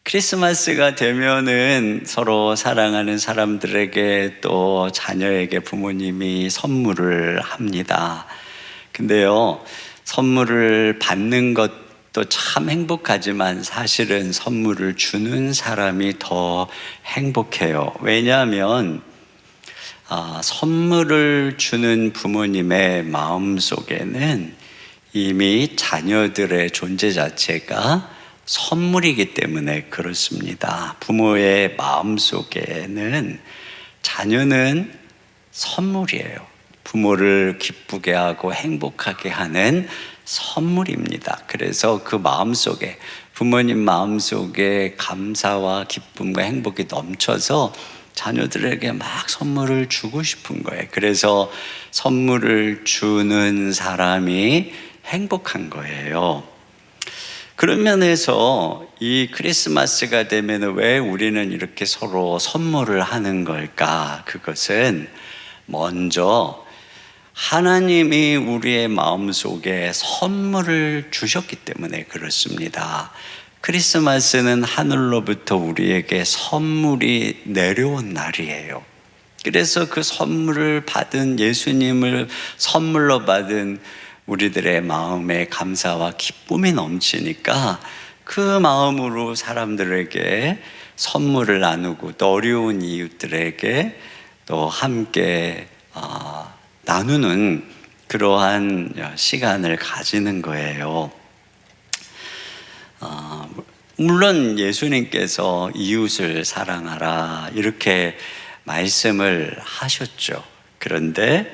크리스마스가 되면은 서로 사랑하는 사람들에게 또 자녀에게 부모님이 선물을 합니다. 근데요, 선물을 받는 것도 참 행복하지만 사실은 선물을 주는 사람이 더 행복해요. 왜냐하면 선물을 주는 부모님의 마음 속에는 이미 자녀들의 존재 자체가 선물이기 때문에 그렇습니다. 부모의 마음 속에는 자녀는 선물이에요. 부모를 기쁘게 하고 행복하게 하는 선물입니다. 그래서 그 마음 속에, 부모님 마음 속에 감사와 기쁨과 행복이 넘쳐서 자녀들에게 막 선물을 주고 싶은 거예요. 그래서 선물을 주는 사람이 행복한 거예요. 그런 면에서 이 크리스마스가 되면 왜 우리는 이렇게 서로 선물을 하는 걸까? 그것은 먼저 하나님이 우리의 마음속에 선물을 주셨기 때문에 그렇습니다. 크리스마스는 하늘로부터 우리에게 선물이 내려온 날이에요. 그래서 그 선물을 받은 예수님을 선물로 받은 우리들의 마음에 감사와 기쁨이 넘치니까 그 마음으로 사람들에게 선물을 나누고 또 어려운 이웃들에게 또 함께 나누는 그러한 시간을 가지는 거예요. 물론 예수님께서 이웃을 사랑하라 이렇게 말씀을 하셨죠. 그런데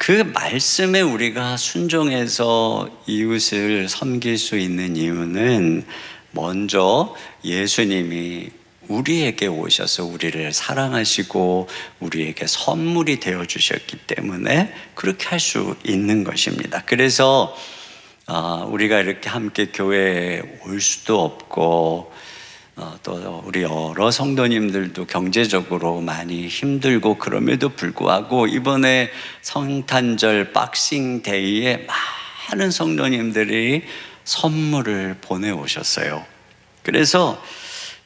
그 말씀에 우리가 순종해서 이웃을 섬길 수 있는 이유는 먼저 예수님이 우리에게 오셔서 우리를 사랑하시고 우리에게 선물이 되어 주셨기 때문에 그렇게 할 수 있는 것입니다. 그래서 우리가 이렇게 함께 교회에 올 수도 없고 또 우리 여러 성도님들도 경제적으로 많이 힘들고 그럼에도 불구하고 이번에 성탄절 박싱데이에 많은 성도님들이 선물을 보내오셨어요. 그래서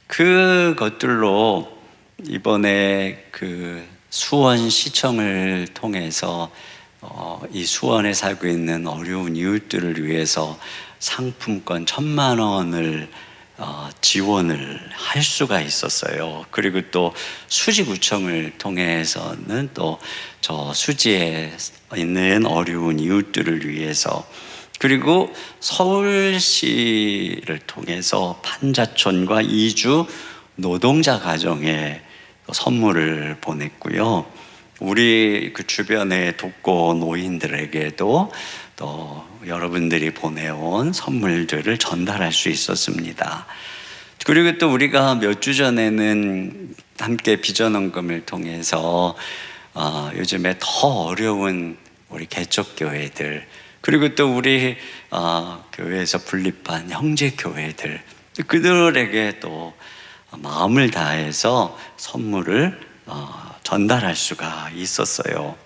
그것들로 이번에 그 수원시청을 통해서 이 수원에 살고 있는 어려운 이웃들을 위해서 상품권 1,000만 원을 지원을 할 수가 있었어요. 그리고 또 수지구청을 통해서는 또 저 수지에 있는 어려운 이웃들을 위해서, 그리고 서울시를 통해서 판자촌과 이주 노동자 가정에 선물을 보냈고요. 우리 그 주변의 독거 노인들에게도 또 여러분들이 보내온 선물들을 전달할 수 있었습니다. 그리고 또 우리가 몇 주 전에는 함께 비전헌금을 통해서 요즘에 더 어려운 우리 개척교회들, 그리고 또 우리 교회에서 분립한 형제교회들, 그들에게 또 마음을 다해서 선물을 전달할 수가 있었어요.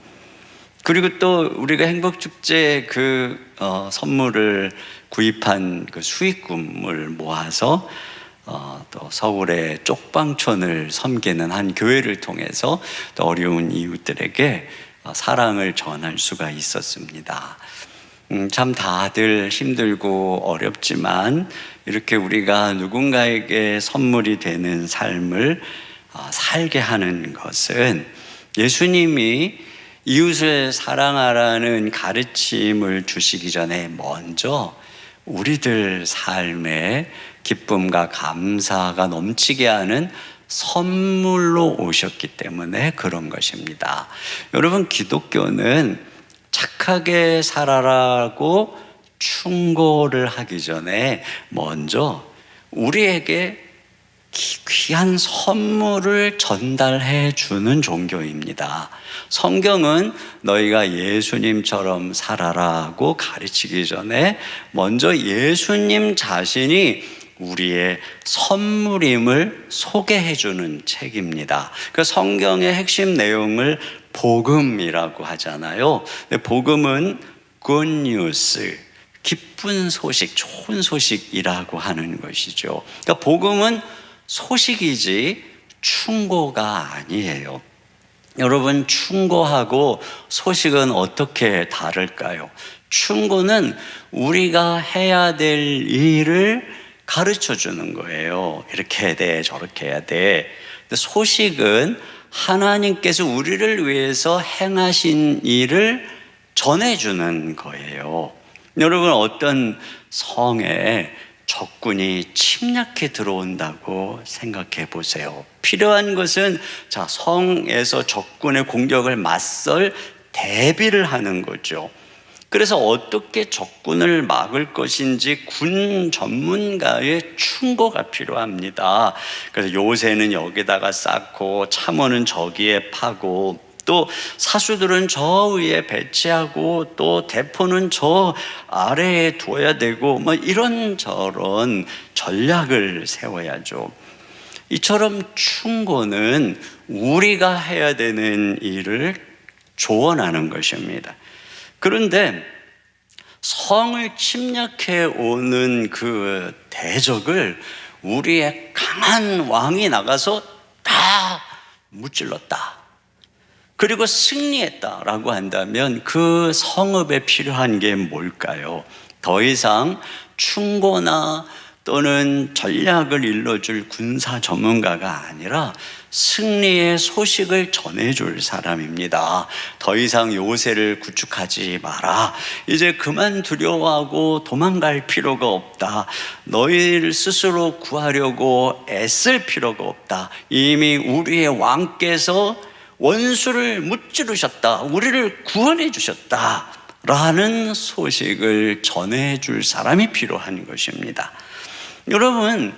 그리고 또 우리가 행복축제 그 선물을 구입한 그 수익금을 모아서 또 서울의 쪽방촌을 섬기는 한 교회를 통해서 또 어려운 이웃들에게 사랑을 전할 수가 있었습니다. 참 다들 힘들고 어렵지만 이렇게 우리가 누군가에게 선물이 되는 삶을 살게 하는 것은 예수님이 이웃을 사랑하라는 가르침을 주시기 전에 먼저 우리들 삶에 기쁨과 감사가 넘치게 하는 선물로 오셨기 때문에 그런 것입니다. 여러분, 기독교는 착하게 살아라고 충고를 하기 전에 먼저 우리에게 귀한 선물을 전달해 주는 종교입니다. 성경은 너희가 예수님처럼 살아라고 가르치기 전에 먼저 예수님 자신이 우리의 선물임을 소개해 주는 책입니다. 그 성경의 핵심 내용을 복음이라고 하잖아요. 복음은 good news, 기쁜 소식, 좋은 소식이라고 하는 것이죠. 그러니까 복음은 소식이지 충고가 아니에요. 여러분, 충고하고 소식은 어떻게 다를까요? 충고는 우리가 해야 될 일을 가르쳐 주는 거예요. 이렇게 해야 돼, 저렇게 해야 돼. 근데 소식은 하나님께서 우리를 위해서 행하신 일을 전해주는 거예요. 여러분, 어떤 성에 적군이 침략해 들어온다고 생각해 보세요. 필요한 것은 성에서 적군의 공격을 맞설 대비를 하는 거죠. 그래서 어떻게 적군을 막을 것인지 군 전문가의 충고가 필요합니다. 그래서 요새는 여기다가 쌓고 참호는 저기에 파고 또 사수들은 저 위에 배치하고 또 대포는 저 아래에 둬야 되고 이런저런 전략을 세워야죠. 이처럼 충고는 우리가 해야 되는 일을 조언하는 것입니다. 그런데 성을 침략해 오는 그 대적을 우리의 강한 왕이 나가서 다 무찔렀다, 그리고 승리했다라고 한다면 그 성읍에 필요한 게 뭘까요? 더 이상 충고나 또는 전략을 일러줄 군사 전문가가 아니라 승리의 소식을 전해줄 사람입니다. 더 이상 요새를 구축하지 마라. 이제 그만 두려워하고 도망갈 필요가 없다. 너희를 스스로 구하려고 애쓸 필요가 없다. 이미 우리의 왕께서 원수를 무찌르셨다. 우리를 구원해 주셨다. 라는 소식을 전해줄 사람이 필요한 것입니다. 여러분,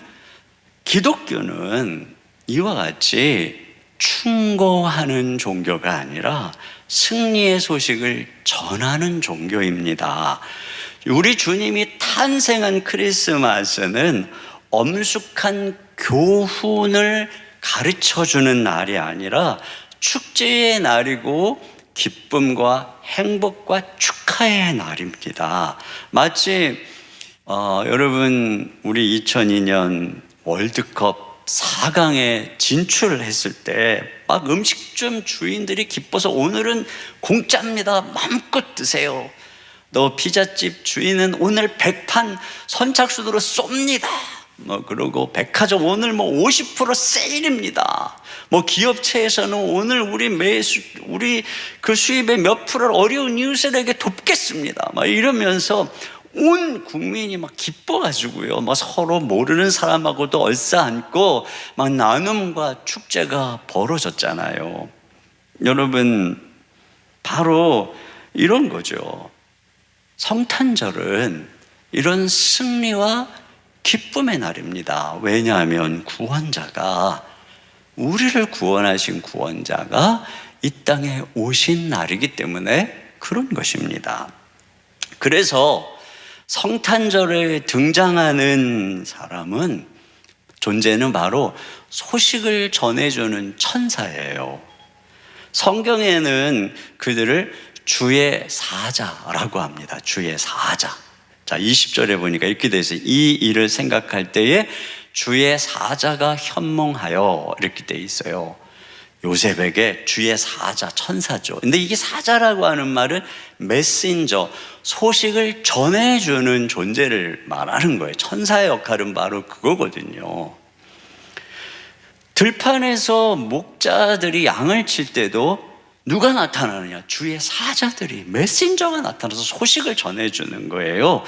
기독교는 이와 같이 충고하는 종교가 아니라 승리의 소식을 전하는 종교입니다. 우리 주님이 탄생한 크리스마스는 엄숙한 교훈을 가르쳐주는 날이 아니라 축제의 날이고 기쁨과 행복과 축하의 날입니다. 마치 여러분, 우리 2002년 월드컵 4강에 진출했을 때 막 음식점 주인들이 기뻐서 오늘은 공짜입니다, 마음껏 드세요. 너 피자집 주인은 오늘 100판 선착순으로 쏩니다. 그러고 백화점 오늘 50% 세일입니다. 기업체에서는 오늘 우리 그 수입의 몇 프로를 어려운 이웃들에게 돕겠습니다. 이러면서 온 국민이 기뻐가지고요. 서로 모르는 사람하고도 얼싸안고 나눔과 축제가 벌어졌잖아요. 여러분, 바로 이런 거죠. 성탄절은 이런 승리와 기쁨의 날입니다. 왜냐하면 우리를 구원하신 구원자가 이 땅에 오신 날이기 때문에 그런 것입니다. 그래서 성탄절에 등장하는 사람은, 존재는 바로 소식을 전해주는 천사예요. 성경에는 그들을 주의 사자라고 합니다. 주의 사자. 20절에 보니까 이렇게 되어 있어요. 이 일을 생각할 때에 주의 사자가 현몽하여, 이렇게 되어 있어요. 요셉에게 주의 사자, 천사죠. 근데 이게 사자라고 하는 말은 메신저, 소식을 전해주는 존재를 말하는 거예요. 천사의 역할은 바로 그거거든요. 들판에서 목자들이 양을 칠 때도 누가 나타나느냐? 주의 사자들이, 메신저가 나타나서 소식을 전해주는 거예요.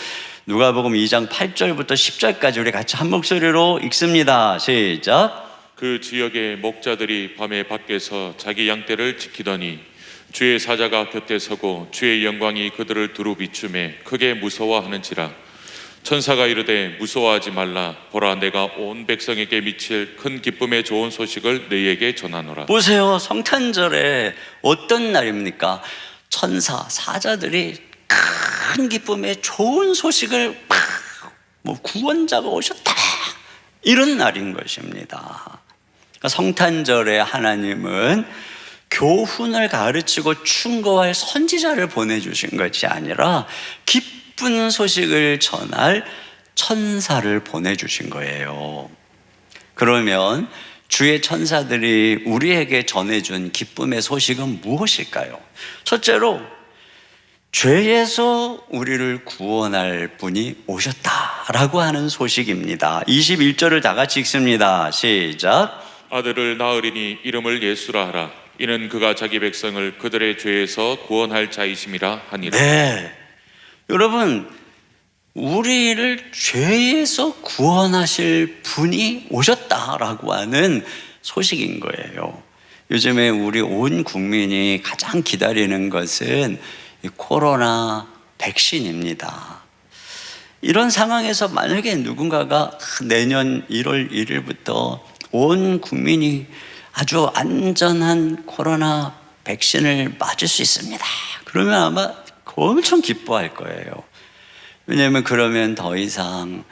누가복음 2장 8절부터 10절까지 우리 같이 한 목소리로 읽습니다. 시작. 그 지역의 목자들이 밤에 밖에서 자기 양떼를 지키더니 주의 사자가 곁에 서고 주의 영광이 그들을 두루 비추매 크게 무서워하는지라. 천사가 이르되 무서워하지 말라. 보라, 내가 온 백성에게 미칠 큰 기쁨의 좋은 소식을 너희에게 전하노라. 보세요. 성탄절에 어떤 날입니까? 천사, 사자들이 큰 기쁨의 좋은 소식을 구원자가 오셨다, 이런 날인 것입니다. 성탄절에 하나님은 교훈을 가르치고 충고할 선지자를 보내주신 것이 아니라 기쁨의 기쁜 소식을 전할 천사를 보내주신 거예요. 그러면 주의 천사들이 우리에게 전해준 기쁨의 소식은 무엇일까요? 첫째로 죄에서 우리를 구원할 분이 오셨다라고 하는 소식입니다. 21절을 다 같이 읽습니다. 시작. 아들을 낳으리니 이름을 예수라 하라. 이는 그가 자기 백성을 그들의 죄에서 구원할 자이심이라 하니라. 네, 여러분, 우리를 죄에서 구원하실 분이 오셨다라고 하는 소식인 거예요. 요즘에 우리 온 국민이 가장 기다리는 것은 이 코로나 백신입니다. 이런 상황에서 만약에 누군가가 내년 1월 1일부터 온 국민이 아주 안전한 코로나 백신을 맞을 수 있습니다, 그러면 아마 엄청 기뻐할 거예요. 왜냐하면 그러면 더 이상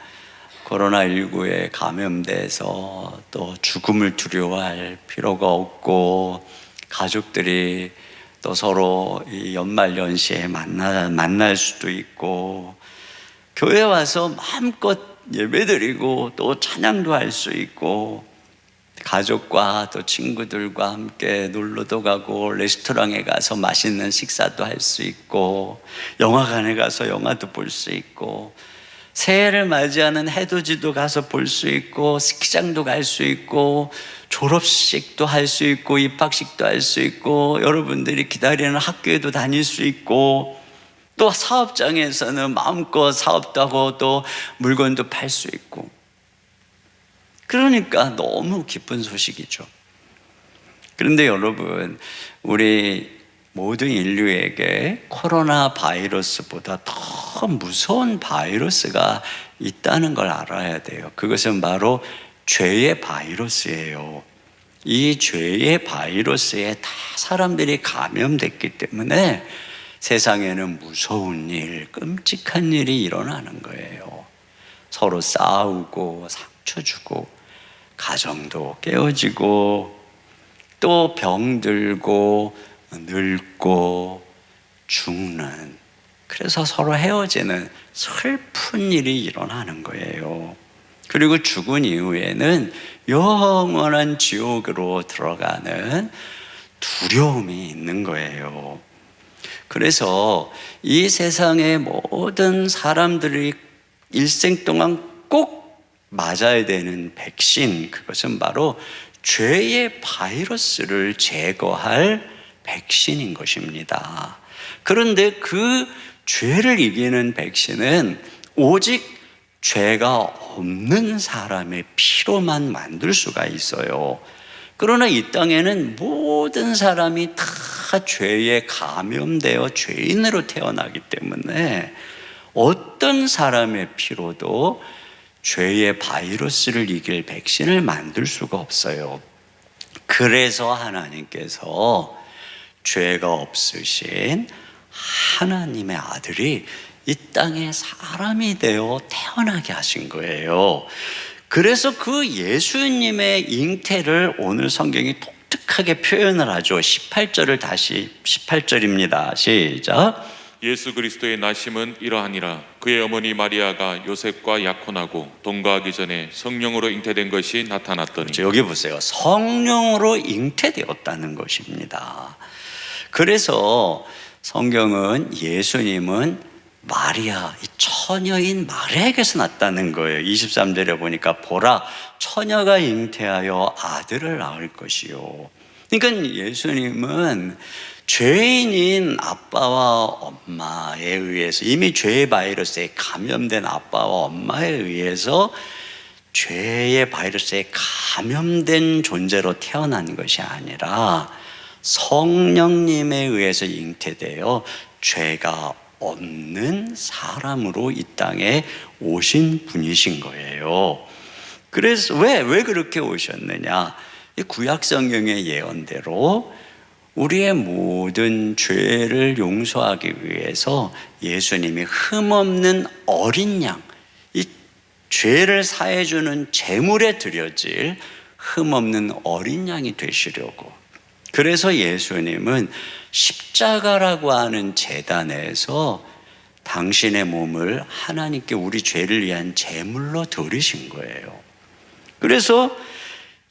코로나19에 감염돼서 또 죽음을 두려워할 필요가 없고, 가족들이 또 서로 이 연말연시에 만날 수도 있고, 교회 와서 마음껏 예배드리고 또 찬양도 할 수 있고, 가족과 또 친구들과 함께 놀러도 가고, 레스토랑에 가서 맛있는 식사도 할 수 있고, 영화관에 가서 영화도 볼 수 있고, 새해를 맞이하는 해돋이도 가서 볼 수 있고, 스키장도 갈 수 있고, 졸업식도 할 수 있고, 입학식도 할 수 있고, 여러분들이 기다리는 학교에도 다닐 수 있고, 또 사업장에서는 마음껏 사업도 하고 또 물건도 팔 수 있고, 그러니까 너무 기쁜 소식이죠. 그런데 여러분, 우리 모든 인류에게 코로나 바이러스보다 더 무서운 바이러스가 있다는 걸 알아야 돼요. 그것은 바로 죄의 바이러스예요. 이 죄의 바이러스에 다 사람들이 감염됐기 때문에 세상에는 무서운 일, 끔찍한 일이 일어나는 거예요. 서로 싸우고 상처 주고, 가정도 깨어지고, 또 병들고 늙고 죽는, 그래서 서로 헤어지는 슬픈 일이 일어나는 거예요. 그리고 죽은 이후에는 영원한 지옥으로 들어가는 두려움이 있는 거예요. 그래서 이 세상의 모든 사람들이 일생 동안 꼭 맞아야 되는 백신, 그것은 바로 죄의 바이러스를 제거할 백신인 것입니다. 그런데 그 죄를 이기는 백신은 오직 죄가 없는 사람의 피로만 만들 수가 있어요. 그러나 이 땅에는 모든 사람이 다 죄에 감염되어 죄인으로 태어나기 때문에 어떤 사람의 피로도 죄의 바이러스를 이길 백신을 만들 수가 없어요. 그래서 하나님께서 죄가 없으신 하나님의 아들이 이 땅에 사람이 되어 태어나게 하신 거예요. 그래서 그 예수님의 잉태를 오늘 성경이 독특하게 표현을 하죠. 18절을 다시, 18절입니다. 시작. 예수 그리스도의 나심은 이러하니라. 그의 어머니 마리아가 요셉과 약혼하고 동거하기 전에 성령으로 잉태된 것이 나타났더니. 여기 보세요. 성령으로 잉태되었다는 것입니다. 그래서 성경은 예수님은 마리아, 이 처녀인 마리아에게서 났다는 거예요. 23절에 보니까 보라, 처녀가 잉태하여 아들을 낳을 것이요. 그러니까 예수님은 죄인인 아빠와 엄마에 의해서, 이미 죄의 바이러스에 감염된 아빠와 엄마에 의해서 죄의 바이러스에 감염된 존재로 태어난 것이 아니라 성령님에 의해서 잉태되어 죄가 없는 사람으로 이 땅에 오신 분이신 거예요. 그래서 왜 그렇게 오셨느냐? 이 구약 성경의 예언대로 우리의 모든 죄를 용서하기 위해서 예수님이 흠없는 어린 양, 이 죄를 사해주는 제물에 드려질 흠없는 어린 양이 되시려고, 그래서 예수님은 십자가라고 하는 제단에서 당신의 몸을 하나님께 우리 죄를 위한 제물로 드리신 거예요. 그래서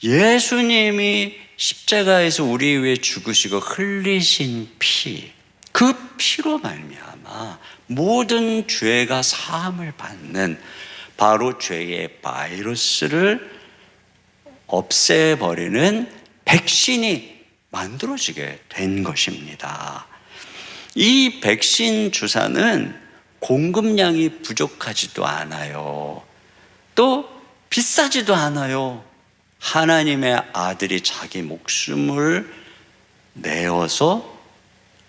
예수님이 십자가에서 우리 위해 죽으시고 흘리신 피, 그 피로 말미암아 모든 죄가 사함을 받는 바로 죄의 바이러스를 없애버리는 백신이 만들어지게 된 것입니다. 이 백신 주사는 공급량이 부족하지도 않아요. 또 비싸지도 않아요. 하나님의 아들이 자기 목숨을 내어서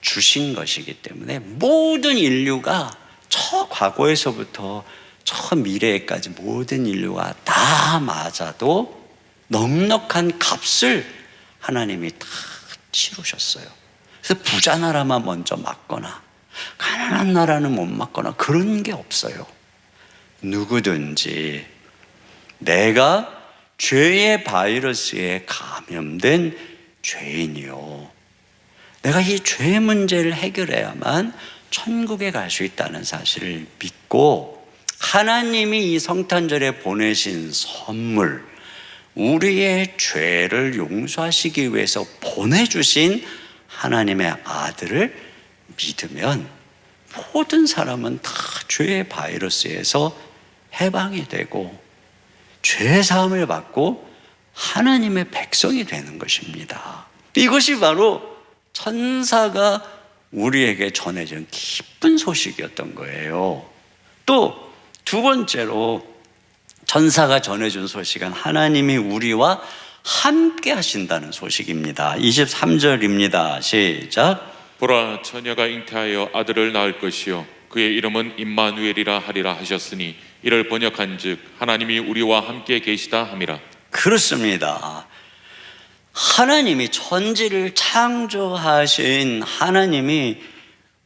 주신 것이기 때문에 모든 인류가 저 과거에서부터 저 미래에까지 모든 인류가 다 맞아도 넉넉한 값을 하나님이 다 치르셨어요. 그래서 부자 나라만 먼저 맞거나 가난한 나라는 못 맞거나 그런 게 없어요. 누구든지 내가 죄의 바이러스에 감염된 죄인이요, 내가 이 죄 문제를 해결해야만 천국에 갈 수 있다는 사실을 믿고 하나님이 이 성탄절에 보내신 선물, 우리의 죄를 용서하시기 위해서 보내주신 하나님의 아들을 믿으면 모든 사람은 다 죄의 바이러스에서 해방이 되고 죄 사함을 받고 하나님의 백성이 되는 것입니다. 이것이 바로 천사가 우리에게 전해준 기쁜 소식이었던 거예요. 또 두 번째로 천사가 전해준 소식은 하나님이 우리와 함께 하신다는 소식입니다. 23절입니다. 시작. 보라, 처녀가 잉태하여 아들을 낳을 것이요 그의 이름은 임마누엘이라 하리라 하셨으니 이를 번역한즉 하나님이 우리와 함께 계시다 함이라. 그렇습니다. 하나님이 천지를 창조하신 하나님이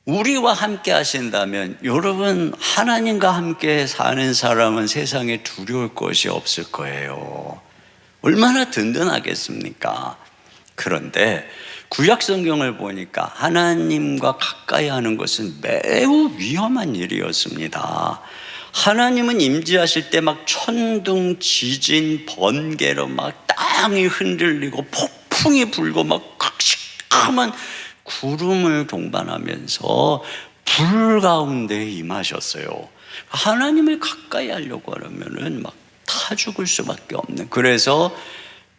우리와 함께 하신다면 여러분, 하나님과 함께 사는 사람은 세상에 두려울 것이 없을 거예요. 얼마나 든든하겠습니까? 그런데 구약 성경을 보니까 하나님과 가까이 하는 것은 매우 위험한 일이었습니다. 하나님은 임재하실 때 막 천둥, 지진, 번개로 막 땅이 흔들리고 폭풍이 불고 막 시커먼 구름을 동반하면서 불 가운데 임하셨어요. 하나님을 가까이 하려고 하려면은 막 타 죽을 수밖에 없는. 그래서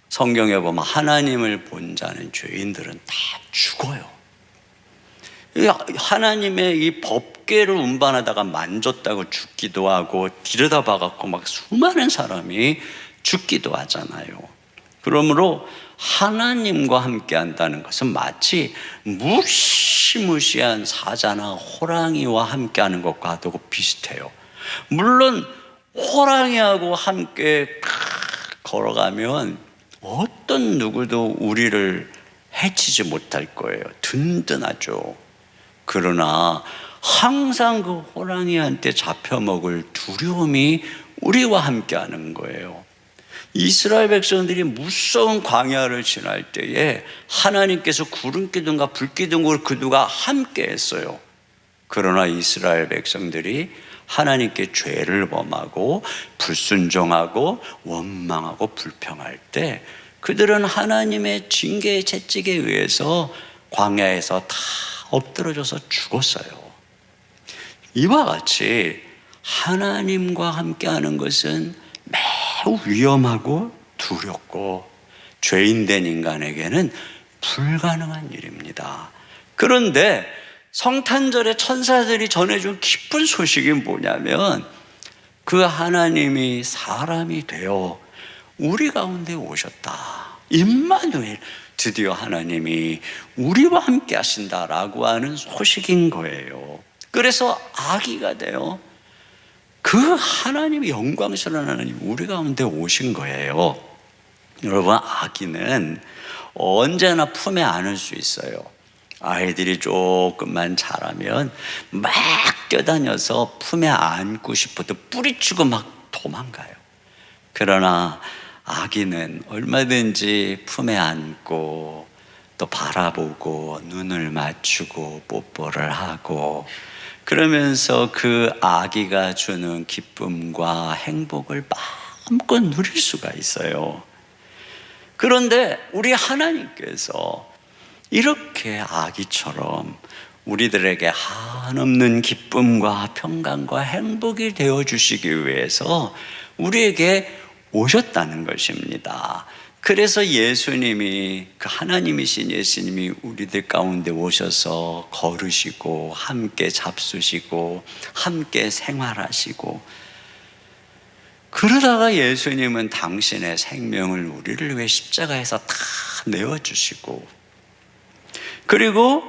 성경에 보면 하나님을 본 자는 죄인들은 다 죽어요. 하나님의 이 법궤를 운반하다가 만졌다고 죽기도 하고 들여다봐갖고 막 수많은 사람이 죽기도 하잖아요. 그러므로 하나님과 함께 한다는 것은 마치 무시무시한 사자나 호랑이와 함께 하는 것과도 비슷해요. 물론 호랑이하고 함께 걸어가면 어떤 누구도 우리를 해치지 못할 거예요. 든든하죠. 그러나 항상 그 호랑이한테 잡혀먹을 두려움이 우리와 함께 하는 거예요. 이스라엘 백성들이 무서운 광야를 지날 때에 하나님께서 구름 기둥과 불 기둥으로 그들과 함께 했어요. 그러나 이스라엘 백성들이 하나님께 죄를 범하고 불순종하고 원망하고 불평할 때 그들은 하나님의 징계의 채찍에 의해서 광야에서 다 엎드러져서 죽었어요. 이와 같이 하나님과 함께하는 것은 매우 위험하고 두렵고 죄인된 인간에게는 불가능한 일입니다. 그런데 성탄절에 천사들이 전해준 기쁜 소식이 뭐냐면 그 하나님이 사람이 되어 우리 가운데 오셨다. 임마누엘, 드디어 하나님이 우리와 함께 하신다라고 하는 소식인 거예요. 그래서 아기가 되어 그 하나님의 영광스러운 하나님 우리 가운데 오신 거예요. 여러분, 아기는 언제나 품에 안을 수 있어요. 아이들이 조금만 자라면 막 뛰어다녀서 품에 안고 싶어도 뿌리치고 막 도망가요. 그러나 아기는 얼마든지 품에 안고 또 바라보고 눈을 맞추고 뽀뽀를 하고 그러면서 그 아기가 주는 기쁨과 행복을 마음껏 누릴 수가 있어요. 그런데 우리 하나님께서 이렇게 아기처럼 우리들에게 한없는 기쁨과 평강과 행복이 되어주시기 위해서 우리에게 오셨다는 것입니다. 그래서 예수님이, 그 하나님이신 예수님이 우리들 가운데 오셔서 걸으시고 함께 잡수시고 함께 생활하시고, 그러다가 예수님은 당신의 생명을 우리를 위해 십자가에서 다 내어주시고, 그리고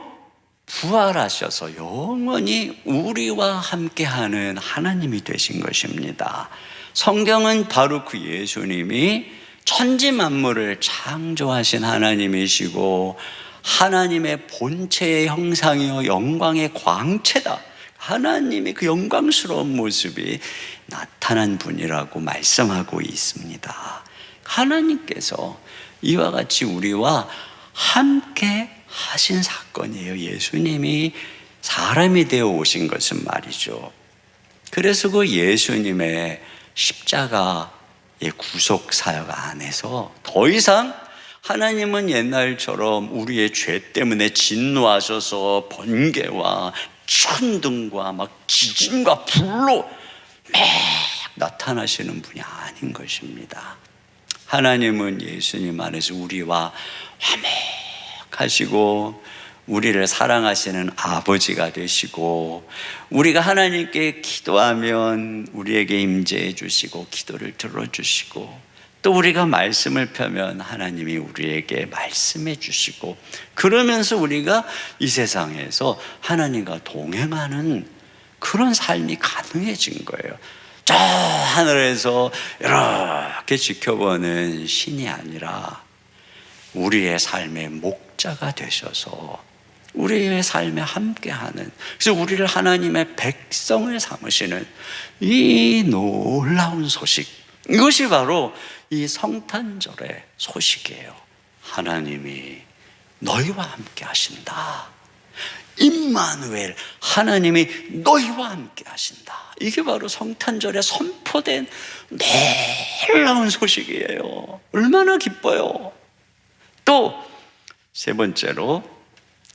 부활하셔서 영원히 우리와 함께하는 하나님이 되신 것입니다. 성경은 바로 그 예수님이 천지 만물을 창조하신 하나님이시고 하나님의 본체의 형상이요 영광의 광채다, 하나님의 그 영광스러운 모습이 나타난 분이라고 말씀하고 있습니다. 하나님께서 이와 같이 우리와 함께 하신 사건이에요. 예수님이 사람이 되어 오신 것은 말이죠. 그래서 그 예수님의 십자가의 구속 사역 안에서 더 이상 하나님은 옛날처럼 우리의 죄 때문에 진노하셔서 번개와 천둥과 막 지진과 불로 막 나타나시는 분이 아닌 것입니다. 하나님은 예수님 안에서 우리와 화목하시고 우리를 사랑하시는 아버지가 되시고, 우리가 하나님께 기도하면 우리에게 임재해 주시고 기도를 들어주시고, 또 우리가 말씀을 펴면 하나님이 우리에게 말씀해 주시고, 그러면서 우리가 이 세상에서 하나님과 동행하는 그런 삶이 가능해진 거예요. 저 하늘에서 이렇게 지켜보는 신이 아니라 우리의 삶의 목자가 되셔서 우리의 삶에 함께하는, 그래서 우리를 하나님의 백성을 삼으시는 이 놀라운 소식, 이것이 바로 이 성탄절의 소식이에요. 하나님이 너희와 함께 하신다. 임마누엘, 하나님이 너희와 함께 하신다. 이게 바로 성탄절에 선포된 놀라운 소식이에요. 얼마나 기뻐요. 또 세 번째로,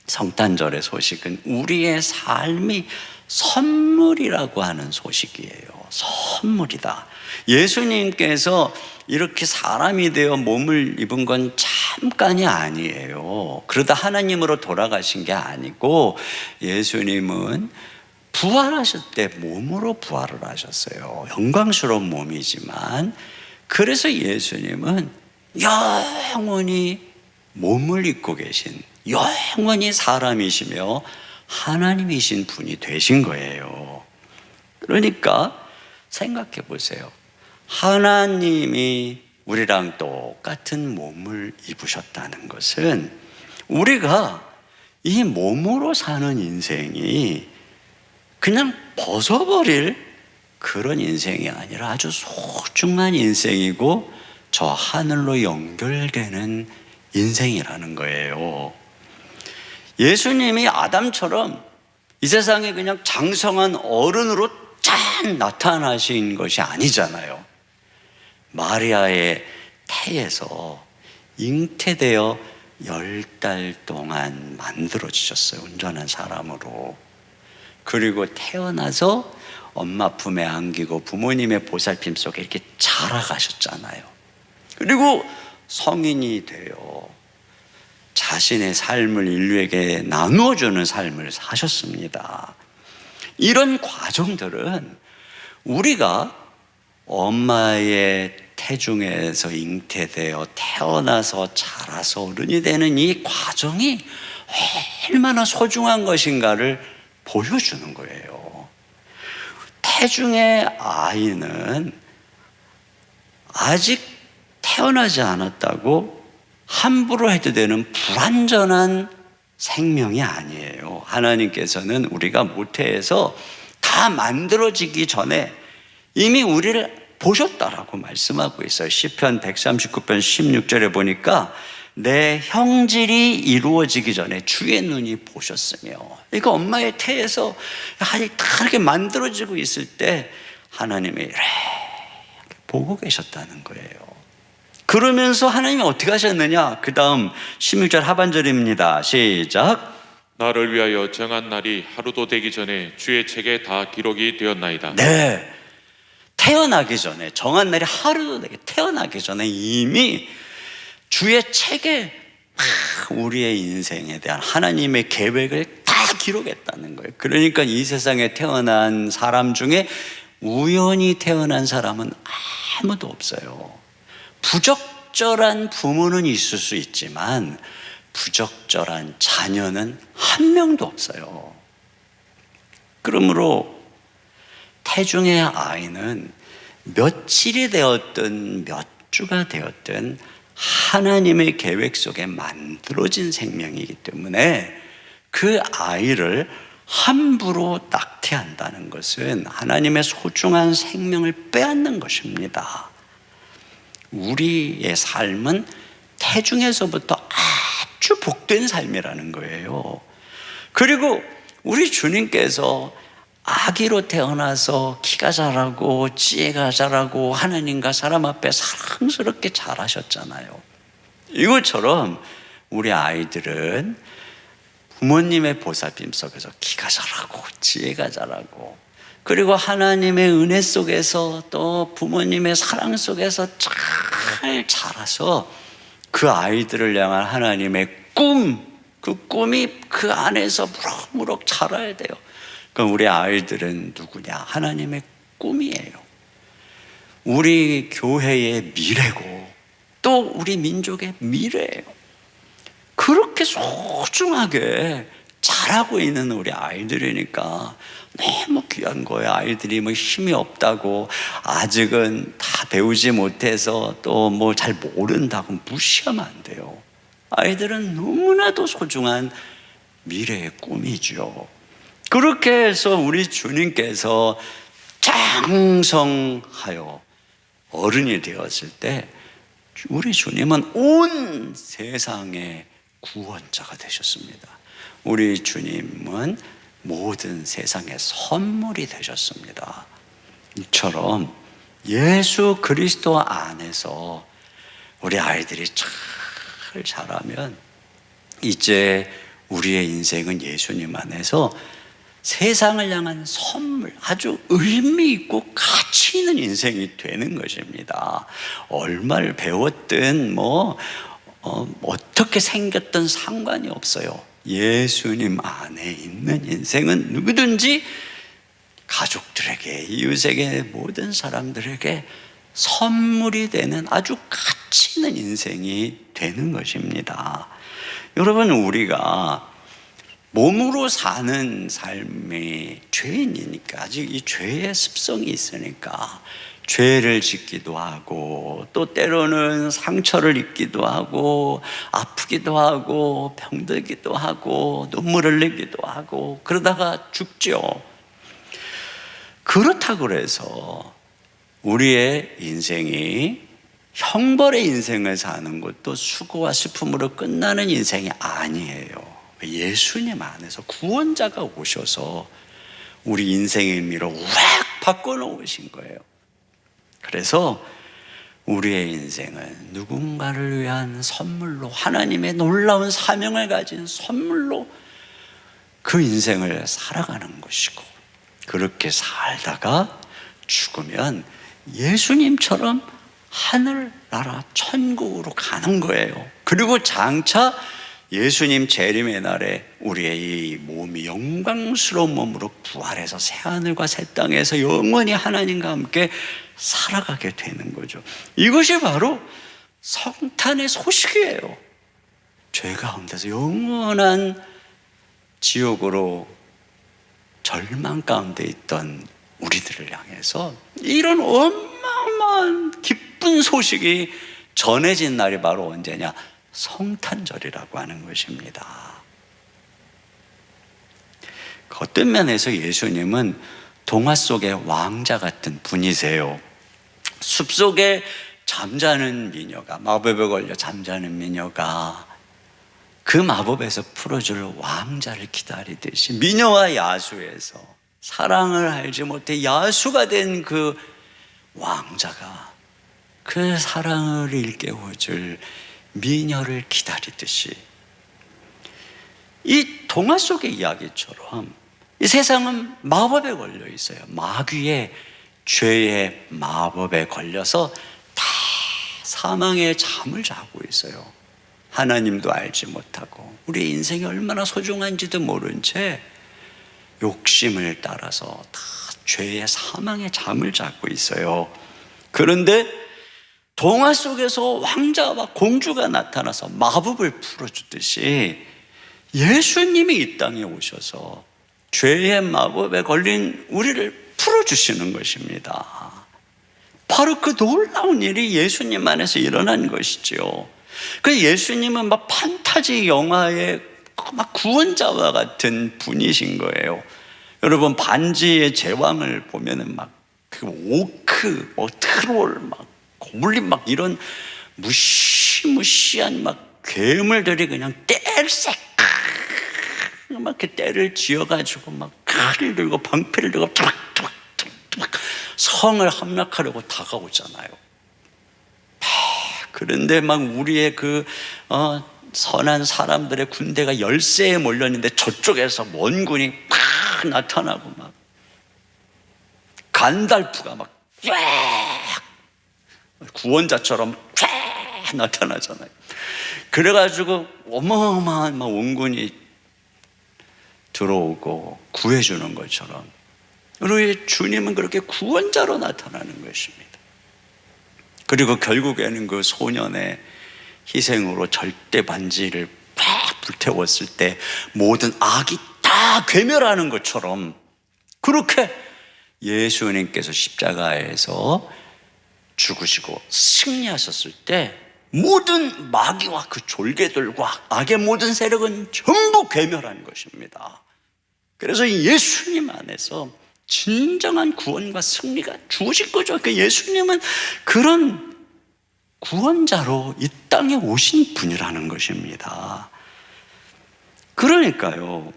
성탄절의 소식은 우리의 삶이 선물이라고 하는 소식이에요. 선물이다. 예수님께서 이렇게 사람이 되어 몸을 입은 건 잠깐이 아니에요. 그러다 하나님으로 돌아가신 게 아니고, 예수님은 부활하실 때 몸으로 부활을 하셨어요. 영광스러운 몸이지만, 그래서 예수님은 영원히 몸을 입고 계신, 영원히 사람이시며 하나님이신 분이 되신 거예요. 그러니까 생각해 보세요. 하나님이 우리랑 똑같은 몸을 입으셨다는 것은 우리가 이 몸으로 사는 인생이 그냥 벗어버릴 그런 인생이 아니라 아주 소중한 인생이고 저 하늘로 연결되는 인생이라는 거예요. 예수님이 아담처럼 이 세상에 그냥 장성한 어른으로 짠 나타나신 것이 아니잖아요. 마리아의 태에서 잉태되어 10달 동안 만들어지셨어요. 온전한 사람으로. 그리고 태어나서 엄마 품에 안기고 부모님의 보살핌 속에 이렇게 자라가셨잖아요. 그리고 성인이 되어 자신의 삶을 인류에게 나누어주는 삶을 사셨습니다. 이런 과정들은 우리가 엄마의 태중에서 잉태되어 태어나서 자라서 어른이 되는 이 과정이 얼마나 소중한 것인가를 보여주는 거예요. 태중의 아이는 아직 태어나지 않았다고 함부로 해도 되는 불완전한 생명이 아니에요. 하나님께서는 우리가 모태에서 다 만들어지기 전에 이미 우리를 보셨다라고 말씀하고 있어요. 시편 139편 16절에 보니까 내 형질이 이루어지기 전에 주의 눈이 보셨으며, 그러니까 엄마의 태에서 아직 다르게 만들어지고 있을 때 하나님이 이렇게 보고 계셨다는 거예요. 그러면서 하나님이 어떻게 하셨느냐? 그 다음 16절 하반절입니다. 시작. 나를 위하여 정한 날이 하루도 되기 전에 주의 책에 다 기록이 되었나이다. 네, 태어나기 전에, 정한 날이 하루도 되게 태어나기 전에 이미 주의 책에 우리의 인생에 대한 하나님의 계획을 다 기록했다는 거예요. 그러니까 이 세상에 태어난 사람 중에 우연히 태어난 사람은 아무도 없어요. 부적절한 부모는 있을 수 있지만 부적절한 자녀는 한 명도 없어요. 그러므로 태중의 아이는 며칠이 되었든 몇 주가 되었든 하나님의 계획 속에 만들어진 생명이기 때문에 그 아이를 함부로 낙태한다는 것은 하나님의 소중한 생명을 빼앗는 것입니다. 우리의 삶은 태중에서부터 아주 복된 삶이라는 거예요. 그리고 우리 주님께서 아기로 태어나서 키가 자라고 지혜가 자라고 하나님과 사람 앞에 사랑스럽게 자라셨잖아요. 이것처럼 우리 아이들은 부모님의 보살핌 속에서 키가 자라고 지혜가 자라고, 그리고 하나님의 은혜 속에서 또 부모님의 사랑 속에서 잘 자라서 그 아이들을 향한 하나님의 꿈, 그 꿈이 그 안에서 무럭무럭 자라야 돼요. 그럼 우리 아이들은 누구냐? 하나님의 꿈이에요. 우리 교회의 미래고 또 우리 민족의 미래예요. 그렇게 소중하게 자라고 있는 우리 아이들이니까 너무 귀한 거예요. 아이들이 뭐 힘이 없다고, 아직은 다 배우지 못해서 또 뭐 잘 모른다고 무시하면 안 돼요. 아이들은 너무나도 소중한 미래의 꿈이죠. 그렇게 해서 우리 주님께서 장성하여 어른이 되었을 때 우리 주님은 온 세상의 구원자가 되셨습니다. 우리 주님은 모든 세상의 선물이 되셨습니다. 이처럼 예수 그리스도 안에서 우리 아이들이 잘 자라면 이제 우리의 인생은 예수님 안에서 세상을 향한 선물, 아주 의미 있고 가치 있는 인생이 되는 것입니다. 얼마를 배웠든 어떻게 생겼든 상관이 없어요. 예수님 안에 있는 인생은 누구든지 가족들에게, 이웃에게, 모든 사람들에게 선물이 되는 아주 가치 있는 인생이 되는 것입니다. 여러분, 우리가 몸으로 사는 삶이 죄인이니까, 아직 이 죄의 습성이 있으니까 죄를 짓기도 하고, 또 때로는 상처를 입기도 하고, 아프기도 하고, 병들기도 하고, 눈물을 흘리기도 하고, 그러다가 죽죠. 그렇다고 해서 우리의 인생이 형벌의 인생을 사는 것도 수고와 슬픔으로 끝나는 인생이 아니에요. 예수님 안에서 구원자가 오셔서 우리 인생의 의미를 확 바꿔놓으신 거예요. 그래서 우리의 인생은 누군가를 위한 선물로, 하나님의 놀라운 사명을 가진 선물로 그 인생을 살아가는 것이고, 그렇게 살다가 죽으면 예수님처럼 하늘나라 천국으로 가는 거예요. 그리고 장차 예수님 재림의 날에 우리의 이 몸이 영광스러운 몸으로 부활해서 새하늘과 새 땅에서 영원히 하나님과 함께 살아가게 되는 거죠. 이것이 바로 성탄의 소식이에요. 죄 가운데서 영원한 지옥으로 절망 가운데 있던 우리들을 향해서 이런 어마어마한 기쁜 소식이 전해진 날이 바로 언제냐? 성탄절이라고 하는 것입니다. 어떤 면에서 예수님은 동화 속의 왕자 같은 분이세요. 숲속에 잠자는 미녀가, 마법에 걸려 잠자는 미녀가 그 마법에서 풀어줄 왕자를 기다리듯이 미녀와 야수에서 사랑을 알지 못해 야수가 된 그 왕자가 그 사랑을 일깨워줄 미녀를 기다리듯이, 이 동화 속의 이야기처럼 이 세상은 마법에 걸려 있어요. 마귀의 죄의 마법에 걸려서 다 사망의 잠을 자고 있어요. 하나님도 알지 못하고 우리 인생이 얼마나 소중한지도 모른 채 욕심을 따라서 다 죄의 사망의 잠을 자고 있어요. 그런데 동화 속에서 왕자와 공주가 나타나서 마법을 풀어주듯이 예수님이 이 땅에 오셔서 죄의 마법에 걸린 우리를 풀어주시는 것입니다. 바로 그 놀라운 일이 예수님 안에서 일어난 것이지요. 그 예수님은 막 판타지 영화의 막 구원자와 같은 분이신 거예요. 여러분, 반지의 제왕을 보면은 막 그 오크, 트롤, 막 고블린, 막 이런 무시무시한 막 괴물들이 그냥 떼를 막 이렇게 떼를 쥐어가지고 막 칼을 들고 방패를 들고 투박투박 성을 함락하려고 다가오잖아요. 그런데 막 우리의 그 선한 사람들의 군대가 열세에 몰렸는데 저쪽에서 원군이 팍 나타나고 막 간달프가 막 구원자처럼 쫙 나타나잖아요. 그래가지고 어마어마한 막 원군이 들어오고 구해주는 것처럼 우리 주님은 그렇게 구원자로 나타나는 것입니다. 그리고 결국에는 그 소년의 희생으로 절대 반지를 팍 불태웠을 때 모든 악이 다 괴멸하는 것처럼 그렇게 예수님께서 십자가에서 죽으시고 승리하셨을 때 모든 마귀와 그 졸개들과 악의 모든 세력은 전부 괴멸한 것입니다. 그래서 예수님 안에서 진정한 구원과 승리가 주어진 거죠. 그 예수님은 그런 구원자로 이 땅에 오신 분이라는 것입니다. 그러니까요,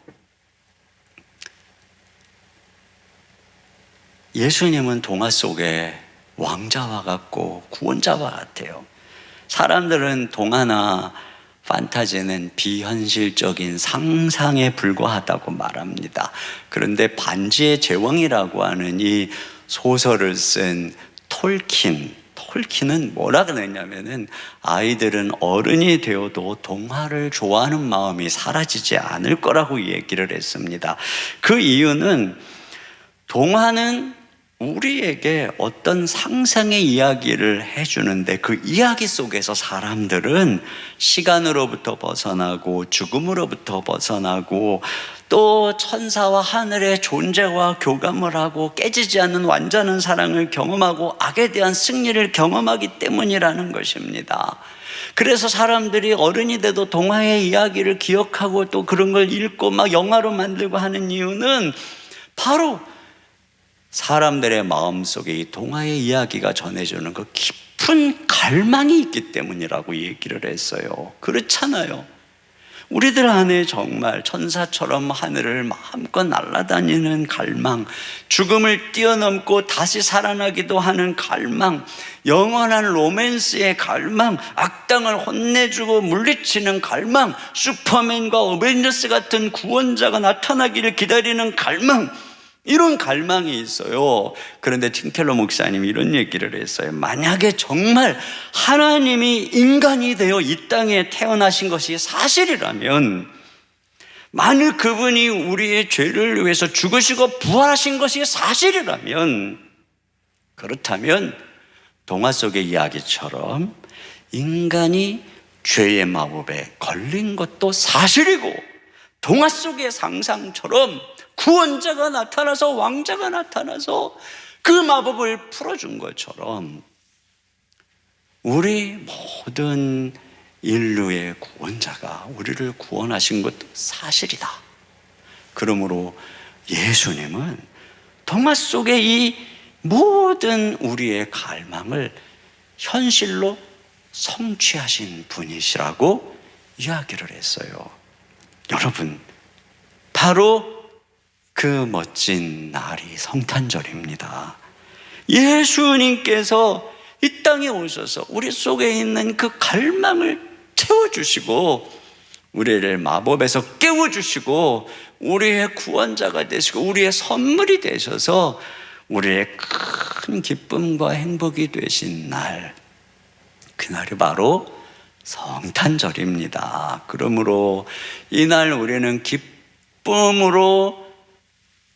예수님은 동화 속에 왕자와 같고 구원자와 같아요. 사람들은 동화나 판타지는 비현실적인 상상에 불과하다고 말합니다. 그런데 반지의 제왕이라고 하는 이 소설을 쓴 톨킨은 뭐라 그랬냐면은 아이들은 어른이 되어도 동화를 좋아하는 마음이 사라지지 않을 거라고 얘기를 했습니다. 그 이유는 동화는 우리에게 어떤 상상의 이야기를 해주는데 그 이야기 속에서 사람들은 시간으로부터 벗어나고 죽음으로부터 벗어나고 또 천사와 하늘의 존재와 교감을 하고 깨지지 않는 완전한 사랑을 경험하고 악에 대한 승리를 경험하기 때문이라는 것입니다. 그래서 사람들이 어른이 돼도 동화의 이야기를 기억하고 또 그런 걸 읽고 막 영화로 만들고 하는 이유는 바로 사람들의 마음속에 이 동화의 이야기가 전해주는 그 깊은 갈망이 있기 때문이라고 얘기를 했어요. 그렇잖아요. 우리들 안에 정말 천사처럼 하늘을 마음껏 날아다니는 갈망, 죽음을 뛰어넘고 다시 살아나기도 하는 갈망, 영원한 로맨스의 갈망, 악당을 혼내주고 물리치는 갈망, 슈퍼맨과 어벤져스 같은 구원자가 나타나기를 기다리는 갈망, 이런 갈망이 있어요. 그런데 팀켈러 목사님이 이런 얘기를 했어요. 만약에 정말 하나님이 인간이 되어 이 땅에 태어나신 것이 사실이라면, 만일 그분이 우리의 죄를 위해서 죽으시고 부활하신 것이 사실이라면, 그렇다면 동화 속의 이야기처럼 인간이 죄의 마법에 걸린 것도 사실이고, 동화 속의 상상처럼 구원자가 나타나서 왕자가 나타나서 그 마법을 풀어준 것처럼 우리 모든 인류의 구원자가 우리를 구원하신 것도 사실이다. 그러므로 예수님은 동화 속의 이 모든 우리의 갈망을 현실로 성취하신 분이시라고 이야기를 했어요. 여러분, 바로 그 멋진 날이 성탄절입니다. 예수님께서 이 땅에 오셔서 우리 속에 있는 그 갈망을 채워주시고 우리를 마법에서 깨워주시고 우리의 구원자가 되시고 우리의 선물이 되셔서 우리의 큰 기쁨과 행복이 되신 날, 그날이 바로 성탄절입니다. 그러므로 이날 우리는 기쁨으로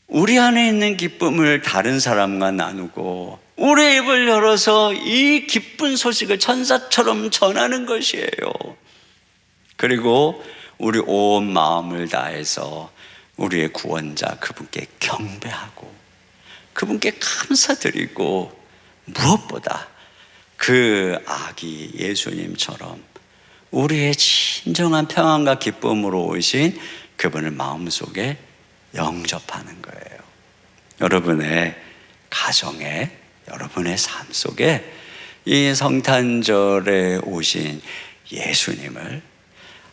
우리 안에 있는 기쁨을 다른 사람과 나누고 우리의 입을 열어서 이 기쁜 소식을 천사처럼 전하는 것이에요. 그리고 우리 온 마음을 다해서 우리의 구원자 그분께 경배하고 그분께 감사드리고 무엇보다 그 아기 예수님처럼 우리의 진정한 평안과 기쁨으로 오신 그분을 마음속에 영접하는 거예요. 여러분의 가정에, 여러분의 삶 속에 이 성탄절에 오신 예수님을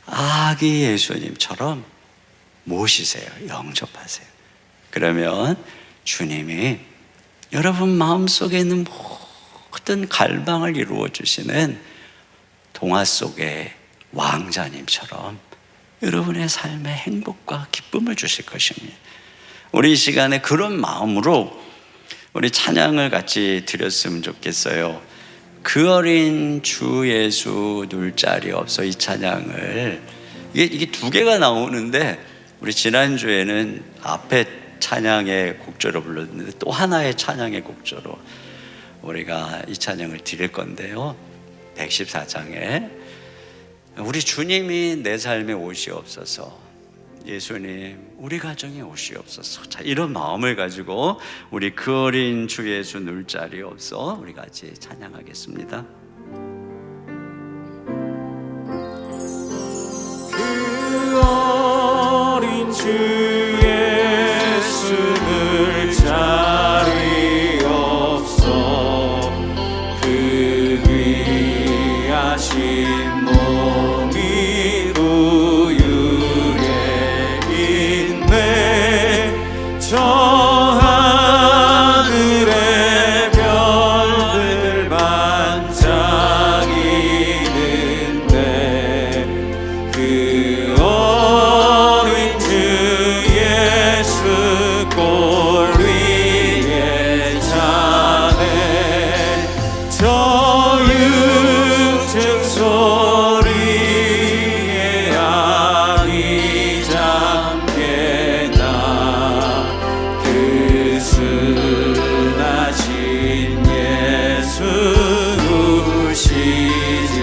아기 예수님처럼 모시세요. 영접하세요. 그러면 주님이 여러분 마음속에 있는 모든 갈망을 이루어 주시는 동화 속의 왕자님처럼 여러분의 삶에 행복과 기쁨을 주실 것입니다. 우리 이 시간에 그런 마음으로 우리 찬양을 같이 드렸으면 좋겠어요. 그 어린 주 예수 눌 자리 없어. 이 찬양을 이게 두 개가 나오는데 우리 지난주에는 앞에 찬양의 곡조로 불렀는데 또 하나의 찬양의 곡조로 우리가 이 찬양을 드릴 건데요. 114장에 우리 주님이 내 삶에 오시옵소서, 예수님 우리 가정에 오시옵소서. 자, 이런 마음을 가지고 우리 그 어린 주 예수 눌 자리 없어 우리 같이 찬양하겠습니다. 그 어린 주 예수 늘 자리 없어 그 귀하신 몸이 우유에 있네. 저 하늘의 별들 반짝이는데 그 어린 주 예수 골 위에 자네. 저 육축 소리에 아기 잠게 나 그 순하신 예수 우시지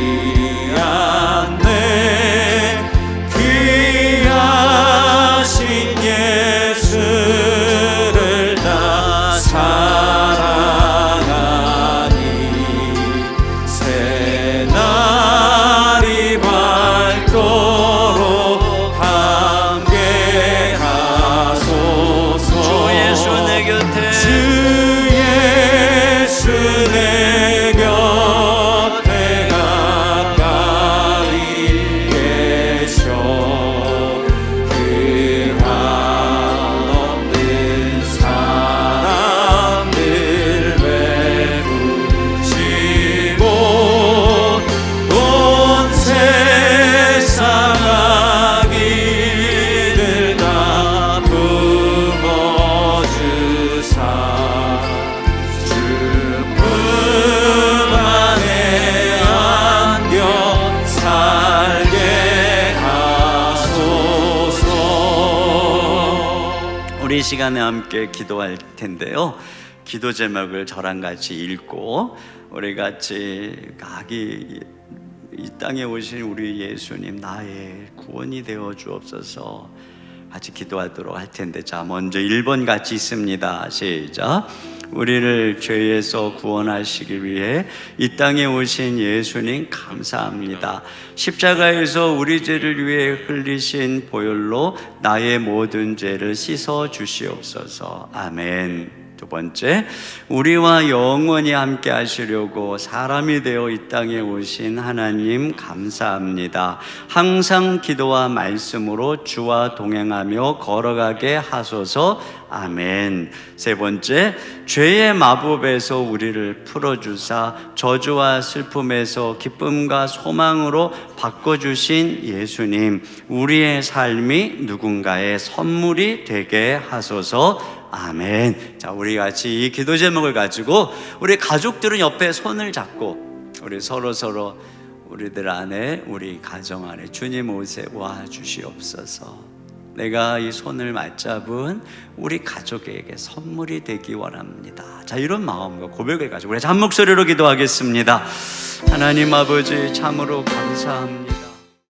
않네. 귀하신 예수를 나 사랑하니 새날이 밝도록 함께 가소서. 주 예수 내 곁에 주 예수 내 곁에 가까이 계셔. 그 한없는 사랑을 베푸시고 온 세상 악인을 다 품어주사 주 품 안에 안겨 살게 하소서. 우리 이 시간에 함께 기도할 텐데요. 기도 제목을 저랑 같이 읽고 우리 같이 아기 이 땅에 오신 우리 예수님 나의 구원이 되어 주옵소서 같이 기도하도록 할 텐데, 자 먼저 1번 같이 있습니다. 시작. 우리를 죄에서 구원하시기 위해 이 땅에 오신 예수님 감사합니다. 십자가에서 우리 죄를 위해 흘리신 보혈로 나의 모든 죄를 씻어 주시옵소서. 아멘. 두 번째, 우리와 영원히 함께 하시려고 사람이 되어 이 땅에 오신 하나님 감사합니다. 항상 기도와 말씀으로 주와 동행하며 걸어가게 하소서. 아멘. 세 번째, 죄의 마법에서 우리를 풀어주사 저주와 슬픔에서 기쁨과 소망으로 바꿔주신 예수님, 우리의 삶이 누군가의 선물이 되게 하소서. 아멘. 자, 우리 같이 이 기도 제목을 가지고 우리 가족들은 옆에 손을 잡고 우리 서로 우리들 안에, 우리 가정 안에 주님 옷에 와 주시옵소서. 내가 이 손을 맞잡은 우리 가족에게 선물이 되기 원합니다. 자, 이런 마음과 고백을 가지고 우리 한 목소리로 기도하겠습니다. 하나님 아버지, 참으로 감사합니다.